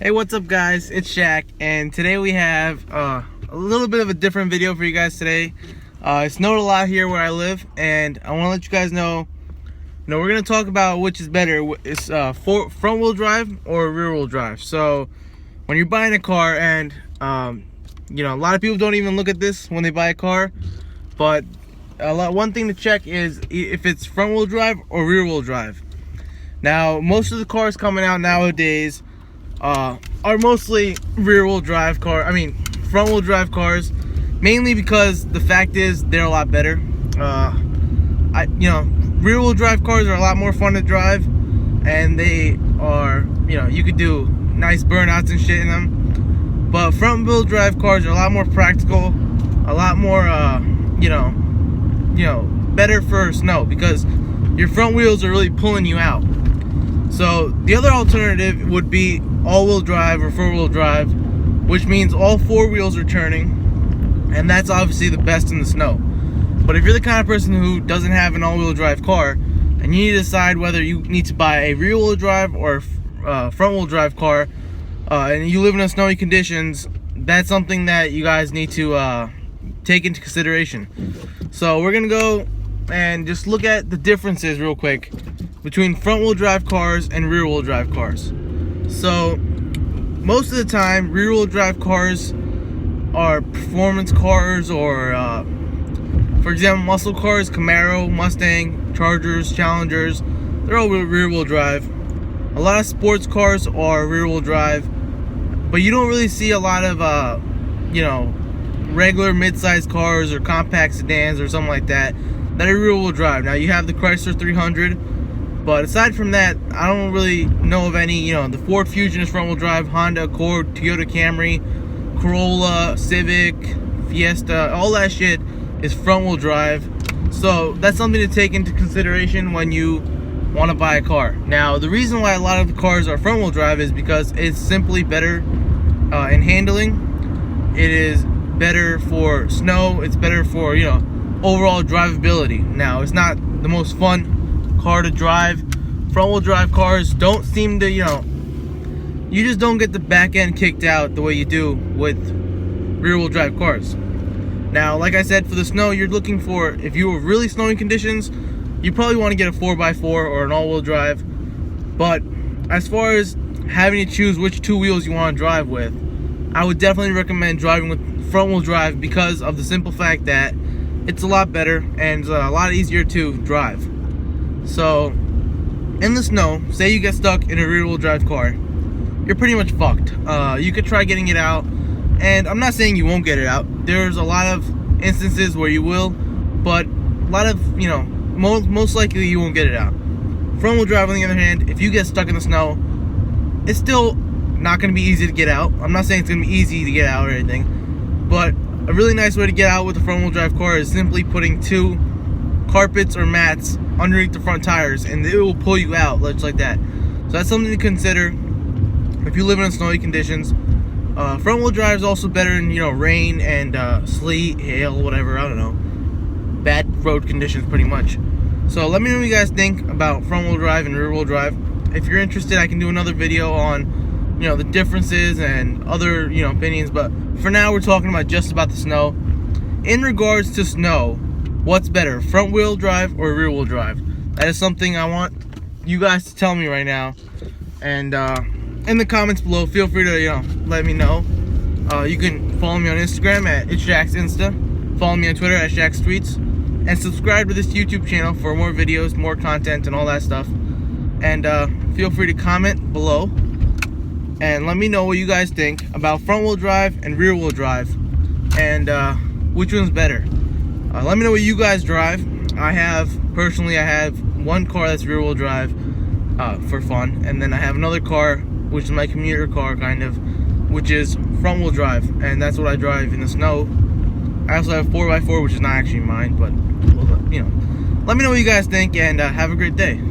Hey, what's up guys, it's Shaq, and today we have a little bit of a different video for you guys today. It snowed a lot here where I live, and I want to let you guys know, we're going to talk about which is better. It's front wheel drive or rear wheel drive. So when you're buying a car, and a lot of people don't even look at this when they buy a car, but one thing to check is if it's front wheel drive or rear wheel drive. Now, most of the cars coming out nowadays are mostly front wheel drive cars, mainly because the fact is they're a lot better. Rear wheel drive cars are a lot more fun to drive, and they are, you could do nice burnouts and shit in them. But front wheel drive cars are a lot more practical, a lot more better for snow, because your front wheels are really pulling you out. So the other alternative would be all-wheel drive or four-wheel drive, which means all four wheels are turning, and that's obviously the best in the snow. But if you're the kind of person who doesn't have an all-wheel drive car, and you need to decide whether you need to buy a rear-wheel drive or front-wheel drive car, and you live in snowy conditions, that's something that you guys need to take into consideration. So we're gonna go and just look at the differences real quick between front-wheel drive cars and rear-wheel drive cars. So most of the time, rear-wheel drive cars are performance cars, or for example, muscle cars, Camaro, Mustang, Chargers, Challengers. They're all rear-wheel drive. A lot of sports cars are rear-wheel drive, but you don't really see a lot of regular mid-sized cars or compact sedans or something like that are rear-wheel drive. Now you have the Chrysler 300, but aside from that, I don't really know of any. The Ford Fusion is front-wheel drive, Honda Accord, Toyota Camry, Corolla, Civic, Fiesta, all that shit is front-wheel drive. So that's something to take into consideration when you want to buy a car. Now, the reason why a lot of the cars are front-wheel drive is because it's simply better in handling. It is better for snow. It's better for overall drivability. Now, it's not the most fun car to drive. Front-wheel drive cars don't seem to, you just don't get the back end kicked out the way you do with rear-wheel drive cars. Now, like I said, for the snow, you're looking for, if you were really snowy conditions, you probably want to get a 4x4 or an all-wheel drive. But as far as having to choose which two wheels you want to drive with, I would definitely recommend driving with front-wheel drive, because of the simple fact that it's a lot better and a lot easier to drive. So in the snow, say you get stuck in a rear-wheel drive car, you're pretty much fucked. You could try getting it out, and I'm not saying you won't get it out. There's a lot of instances where you will, but a lot of, most likely you won't get it out. Front-wheel drive, on the other hand, if you get stuck in the snow, it's still not going to be easy to get out. I'm not saying it's going to be easy to get out or anything, but a really nice way to get out with a front-wheel drive car is simply putting two carpets or mats underneath the front tires, and it will pull you out just like that. So that's something to consider if you live in snowy conditions. Front-wheel drive is also better in rain and sleet, hail, whatever, I don't know, bad road conditions pretty much. So let me know what you guys think about front-wheel drive and rear-wheel drive. If you're interested, I can do another video on the differences and other opinions, but for now we're talking about just about the snow. In regards to snow, what's better, front-wheel drive or rear-wheel drive? That is something I want you guys to tell me right now. And in the comments below, feel free to let me know. You can follow me on Instagram at It's Shaq's Insta. Follow me on Twitter at Shaq's Tweets, and subscribe to this YouTube channel for more videos, more content, and all that stuff. And feel free to comment below and let me know what you guys think about front-wheel drive and rear-wheel drive, and which one's better. Let me know what you guys drive. Personally, I have one car that's rear-wheel drive for fun, and then I have another car, which is my commuter car, kind of, which is front-wheel drive, and that's what I drive in the snow. I also have a 4x4, which is not actually mine, but let me know what you guys think, and have a great day.